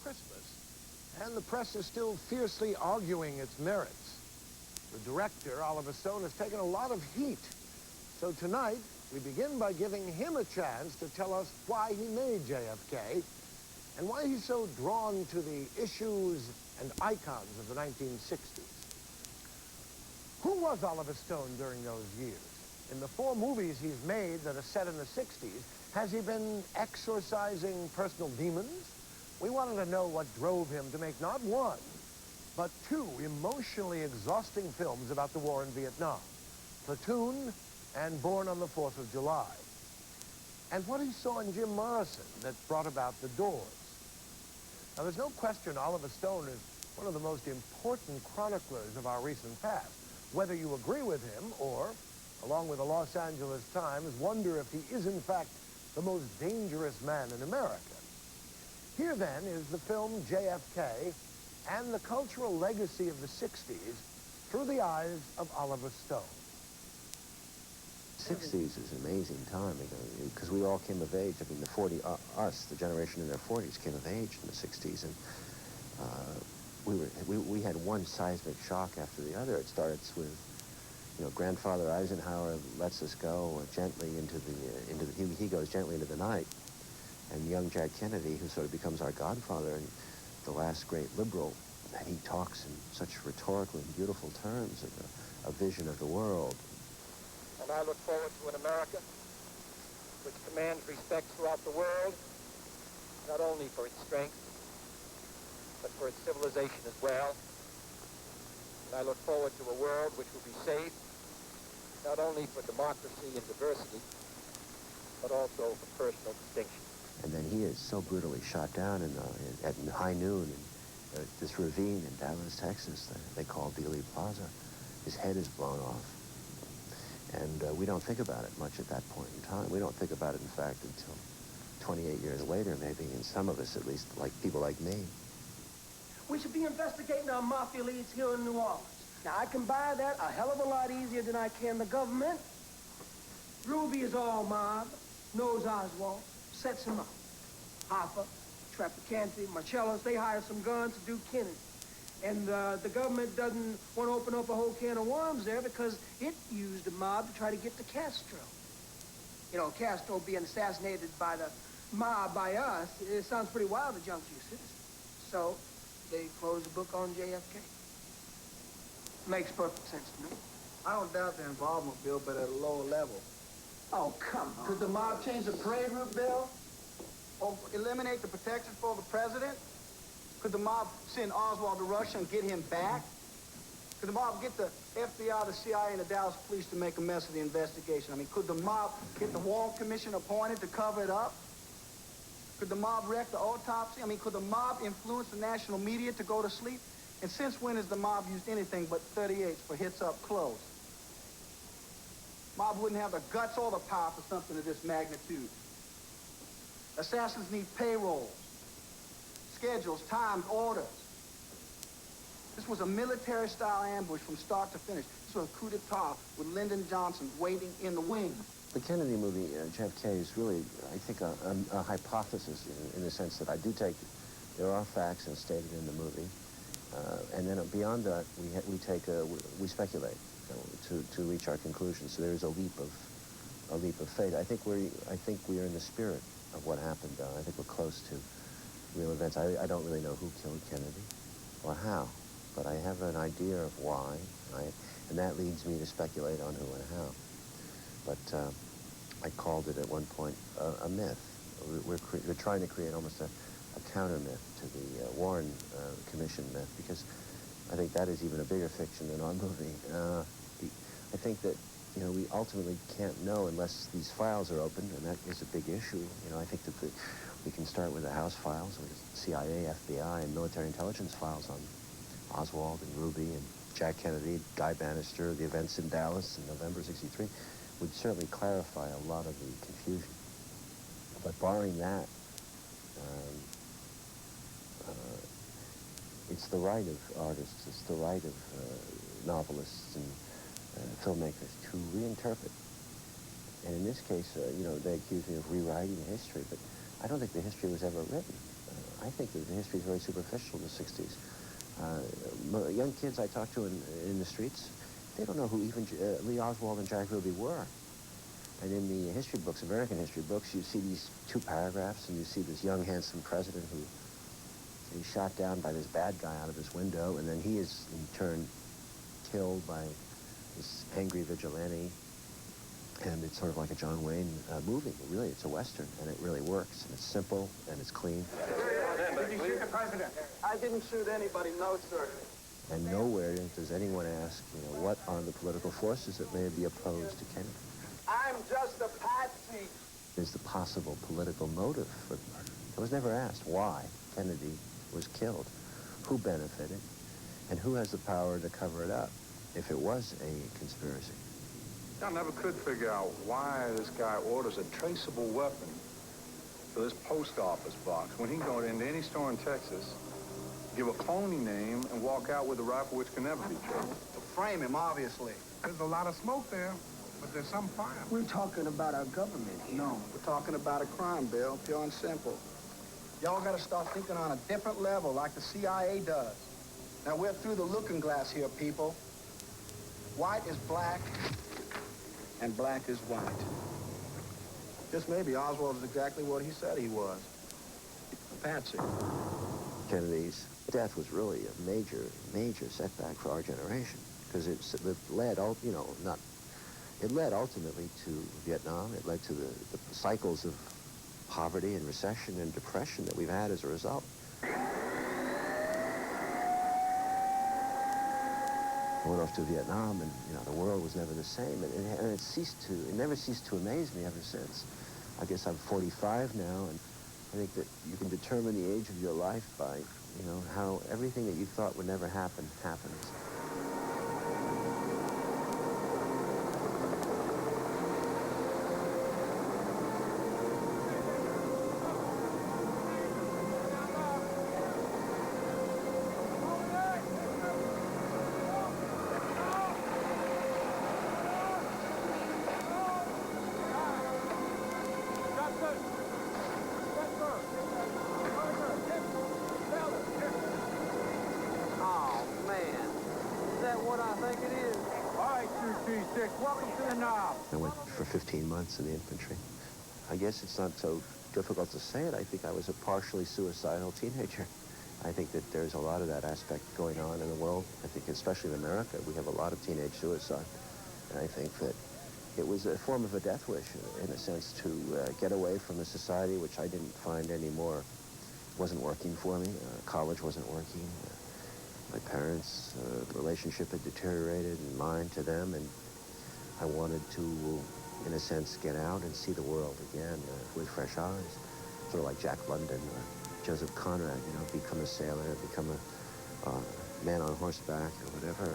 Christmas, and the press is still fiercely arguing its merits. The director, Oliver Stone, has taken a lot of heat. So tonight, we begin by giving him a chance to tell us why he made JFK and why he's so drawn to the issues and icons of the 1960s. Who was Oliver Stone during those years? In the 4 movies he's made that are set in the 60s, has he been exorcising personal demons? We wanted to know what drove him to make not 1, but 2 emotionally exhausting films about the war in Vietnam, Platoon and Born on the 4th of July. And what he saw in Jim Morrison that brought about The Doors. Now, there's no question Oliver Stone is one of the most important chroniclers of our recent past, whether you agree with him or, along with the Los Angeles Times, wonder if he is in fact the most dangerous man in America. Here then is the film JFK and the cultural legacy of the 60s through the eyes of Oliver Stone. 60s is an amazing time because we all came of age. I mean, us, the generation in their 40s, came of age in the 60s, and we had one seismic shock after the other. It starts with, you know, Grandfather Eisenhower lets us go gently he goes gently into the night, and young Jack Kennedy, who sort of becomes our godfather and the last great liberal, and he talks in such rhetorical and beautiful terms of a vision of the world. And I look forward to an America which commands respect throughout the world, not only for its strength, but for its civilization as well. And I look forward to a world which will be safe, not only for democracy and diversity, but also for personal distinction. And then he is so brutally shot down at high noon in this ravine in Dallas, Texas, that they call Dealey Plaza. His head is blown off. And we don't think about it much at that point in time. We don't think about it, in fact, until 28 years later, maybe, and some of us, at least, like people like me. We should be investigating our mafia leads here in New Orleans. Now, I can buy that a hell of a lot easier than I can the government. Ruby is all mob, knows Oswald, sets him up. Hopper, Traficante, Marcellos, they hire some guns to do Kennedy. And the government doesn't want to open up a whole can of worms there because it used the mob to try to get to Castro. You know, Castro being assassinated by the mob by us, it sounds pretty wild to junk you citizens. So they closed the book on JFK. Makes perfect sense to me. I don't doubt their involvement, Bill, but at a lower level. Oh, come on. Could the mob change the parade route, Bill? Or eliminate the protection for the president? Could the mob send Oswald to Russia and get him back? Could the mob get the FBI, the CIA, and the Dallas police to make a mess of the investigation? I mean, could the mob get the Warren Commission appointed to cover it up? Could the mob wreck the autopsy? I mean, could the mob influence the national media to go to sleep? And since when has the mob used anything but 38s for hits up close? Mob wouldn't have the guts or the power for something of this magnitude. Assassins need payrolls, schedules, times, orders. This was a military-style ambush from start to finish. This was a coup d'etat with Lyndon Johnson waiting in the wings. The Kennedy movie, JFK, is really, I think, a hypothesis in the sense that I do take, there are facts as stated in the movie, and then beyond that, we speculate to reach our conclusions. So there is a leap of faith. I think we are in the spirit of what happened. I think we're close to real events. I don't really know who killed Kennedy or how, but I have an idea of why, and that leads me to speculate on who and how. But I called it at one point a myth. We're trying to create almost a counter myth to the Warren Commission myth, because I think that is even a bigger fiction than our movie. I think that, you know, we ultimately can't know unless these files are opened, and that is a big issue. You know, I think that we can start with the House files, with CIA, FBI, and military intelligence files on Oswald and Ruby and Jack Kennedy, Guy Bannister, the events in Dallas in November '63, would certainly clarify a lot of the confusion. But barring that, it's the right of artists, it's the right of novelists and filmmakers to reinterpret. And in this case, you know, they accuse me of rewriting history, but I don't think the history was ever written. I think that the history is very superficial in the 60s. Young kids I talk to in the streets, they don't know who even Lee Oswald and Jack Ruby were. And in the history books, American history books, you see these 2 paragraphs, and you see this young, handsome president who he's shot down by this bad guy out of his window, and then he is, in turn, killed by this angry vigilante. And it's sort of like a John Wayne movie. Really, it's a Western, and it really works. And it's simple, and it's clean. Did you shoot the president? I didn't shoot anybody, no, sir. And nowhere does anyone ask, what are the political forces that may be opposed to Kennedy? I'm just a patsy. Is the possible political motive for the murder? It was never asked why Kennedy was killed, who benefited, and who has the power to cover it up if it was a conspiracy. I never could figure out why this guy orders a traceable weapon for this post office box when he can go into any store in Texas, give a phony name, and walk out with a rifle which can never be traced. To frame him, obviously. There's a lot of smoke there, but there's some fire. We're talking about our government here. No, we're talking about a crime, Bill, pure and simple. Y'all gotta start thinking on a different level, like the CIA does. Now, we're through the looking glass here, people. White is black, and black is white. This maybe Oswald is exactly what he said he was. A patsy. Kennedy's death was really a major, major setback for our generation, because it led ultimately to Vietnam. It led to the cycles of poverty and recession and depression that we've had as a result. I went off to Vietnam, and the world was never the same, and it never ceased to amaze me ever since. I guess I'm 45 now, and I think that you can determine the age of your life by, how everything that you thought would never happen happens. I went for 15 months in the infantry. I guess it's not so difficult to say it. I think I was a partially suicidal teenager. I think that there's a lot of that aspect going on in the world. I think especially in America, we have a lot of teenage suicide. And I think that it was a form of a death wish, in a sense, to get away from a society which I didn't find anymore wasn't working for me. College wasn't working. My parents' relationship had deteriorated, and mine to them, and I wanted to, in a sense, get out and see the world again with fresh eyes. Sort of like Jack London or Joseph Conrad, become a sailor, become a man on horseback or whatever.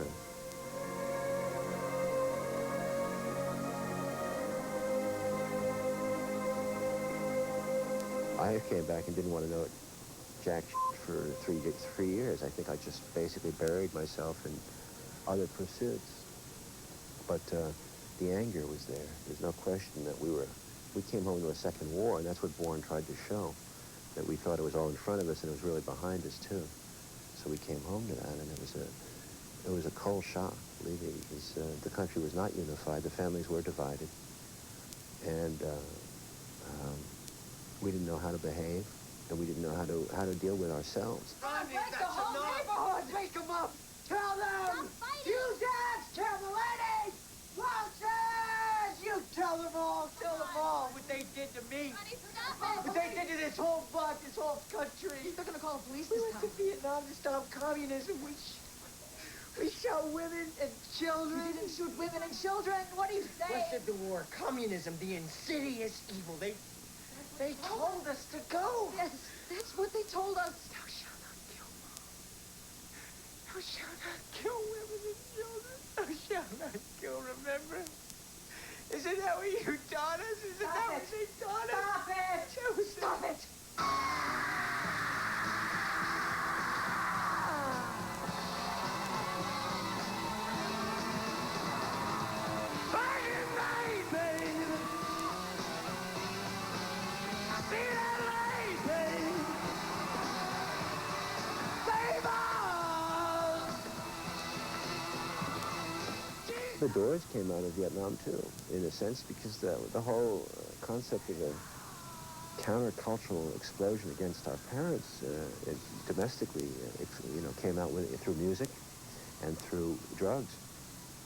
I came back and didn't want to know Jack for 3 years. I think I just basically buried myself in other pursuits. But the anger was there. There's no question that we came home to a second war, and that's what Bourne tried to show, that we thought it was all in front of us and it was really behind us too. So we came home to that, and it was a cold shock leaving, because the country was not unified. The families were divided, and we didn't know how to behave, and we didn't know how to deal with ourselves. Wake the whole neighborhood! Wake them up! Tell them! You dads! Tell the ladies! Vultures! You tell them all what they did to me. What they did to this whole country. They're gonna call the police We this went time. to Vietnam to stop communism. We shot women and children. You didn't shoot women and children. What do you say? What did the war? Communism, the insidious evil. They told us to go. Yes, that's what they told us. Thou shalt not kill. Thou shalt not kill women and children. Thou shalt not kill, remember? Isn't that what you taught us? Isn't that what they taught us? Stop it! Stop it! The Doors came out of Vietnam too, in a sense, because the whole concept of a countercultural explosion against our parents domestically, came out with through music, and through drugs,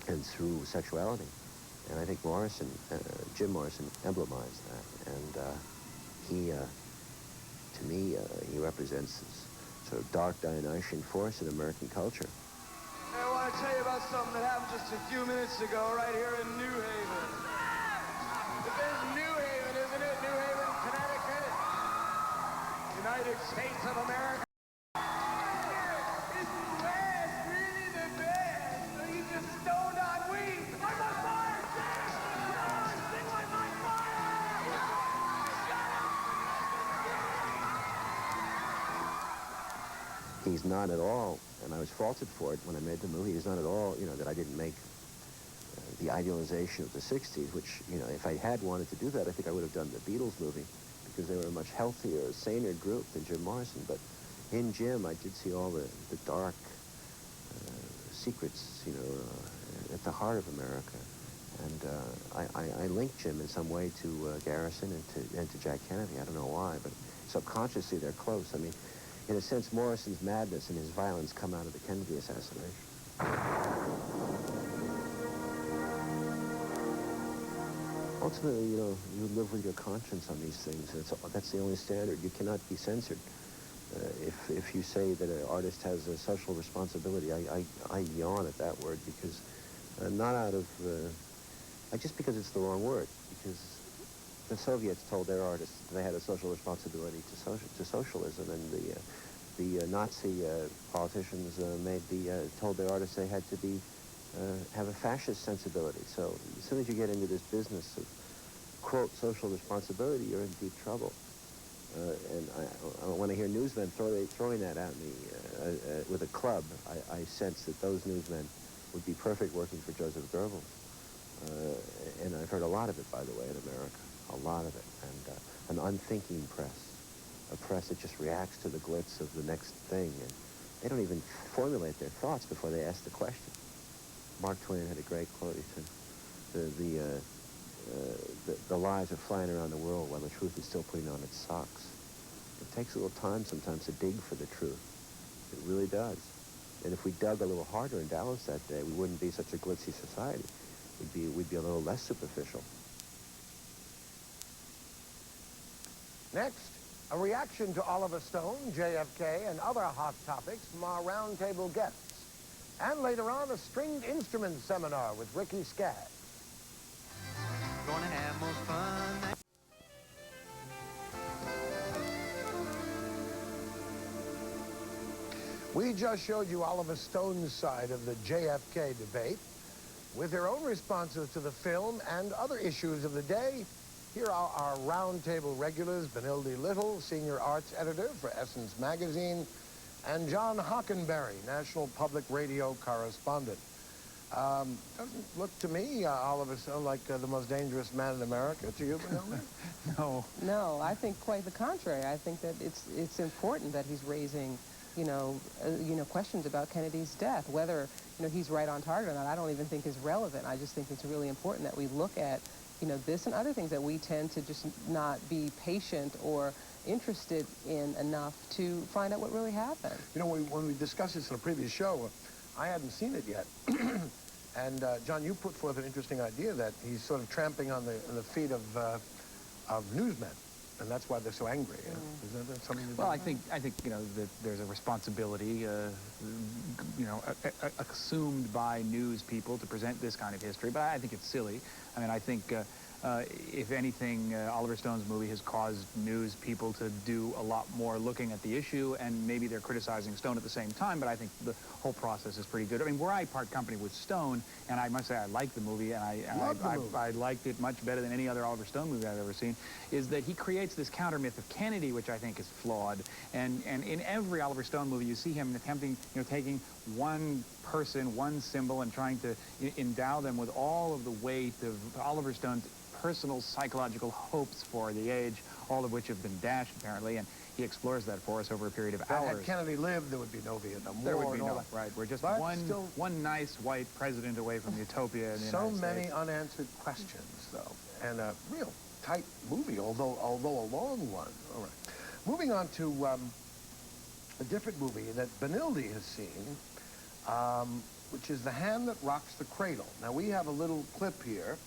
and through sexuality. And I think Jim Morrison emblemized that. And he, to me, he represents this sort of dark Dionysian force in American culture. Hey, I want to tell you about something that happened just a few minutes ago right here in New Haven. This is New Haven, isn't it? New Haven, Connecticut. United States of America. Is the West really the best? Or you just stoned on weed? I'm on fire, Sam! Sing like my fire! Shut up! He's not at all, and I was faulted for it when I made the movie, he's not at all, that I didn't make the idealization of the 60s, which, if I had wanted to do that, I think I would have done the Beatles movie, because they were a much healthier, saner group than Jim Morrison. But in Jim, I did see all the dark secrets, at the heart of America. And I linked Jim in some way to Garrison and to Jack Kennedy. I don't know why, but subconsciously they're close. I mean, in a sense, Morrison's madness and his violence come out of the Kennedy assassination. Ultimately, you live with your conscience on these things. That's the only standard. You cannot be censored. If you say that an artist has a social responsibility, I yawn at that word, because not out of, just because it's the wrong word, because the Soviets told their artists that they had a social responsibility to socialism, and the Nazi politicians told their artists they had to have a fascist sensibility. So as soon as you get into this business of, quote, social responsibility, you're in deep trouble. And when I hear newsmen throwing that at me with a club, I sense that those newsmen would be perfect working for Joseph Goebbels. And I've heard a lot of it, by the way, in America, a lot of it. And an unthinking press, a press that just reacts to the glitz of the next thing. And they don't even formulate their thoughts before they ask the question. Mark Twain had a great quote. He said, the lies are flying around the world while the truth is still putting on its socks. It takes a little time sometimes to dig for the truth. It really does. And if we dug a little harder in Dallas that day, we wouldn't be such a glitzy society. We'd be a little less superficial. Next, a reaction to Oliver Stone, JFK, and other hot topics from our roundtable guests. And later on, a stringed instrument seminar with Ricky Skaggs. Gonna have more fun. We just showed you Oliver Stone's side of the JFK debate. With their own responses to the film and other issues of the day, here are our roundtable regulars, Benilde Little, senior arts editor for Essence magazine, and John Hockenberry, National Public Radio correspondent. Doesn't look to me, Oliver Stone, like the most dangerous man in America. To you, Benilde? No. No, I think quite the contrary. I think that it's important that he's raising, questions about Kennedy's death. Whether, he's right on target or not, I don't even think is relevant. I just think it's really important that we look at, this and other things that we tend to just not be patient or interested in enough to find out what really happened. When we discussed this in a previous show, I hadn't seen it yet. And John, you put forth an interesting idea that he's sort of tramping on the feet of newsmen, and that's why they're so angry. Is that something to do? Well, I think that there's a responsibility, assumed by news people to present this kind of history, but I think it's silly. I mean, I think if anything, Oliver Stone's movie has caused news people to do a lot more looking at the issue, and maybe they're criticizing Stone at the same time, but I think the whole process is pretty good. I mean, where I part company with Stone, and I must say I like the movie, and I liked it much better than any other Oliver Stone movie I've ever seen, is that he creates this counter myth of Kennedy, which I think is flawed. And in every Oliver Stone movie, you see him attempting, taking one person, one symbol, and trying to endow them with all of the weight of Oliver Stone's personal psychological hopes for the age, all of which have been dashed, apparently, and he explores that for us over a period of hours. Had Kennedy lived, there would be no Vietnam War. There would be and all no, that. right. We're just But one nice white president away from utopia in the so United States. many unanswered questions, though, and a real tight movie, although a long one. All right. Moving on to a different movie that Benilde has seen, which is The Hand That Rocks the Cradle. Now, we have a little clip here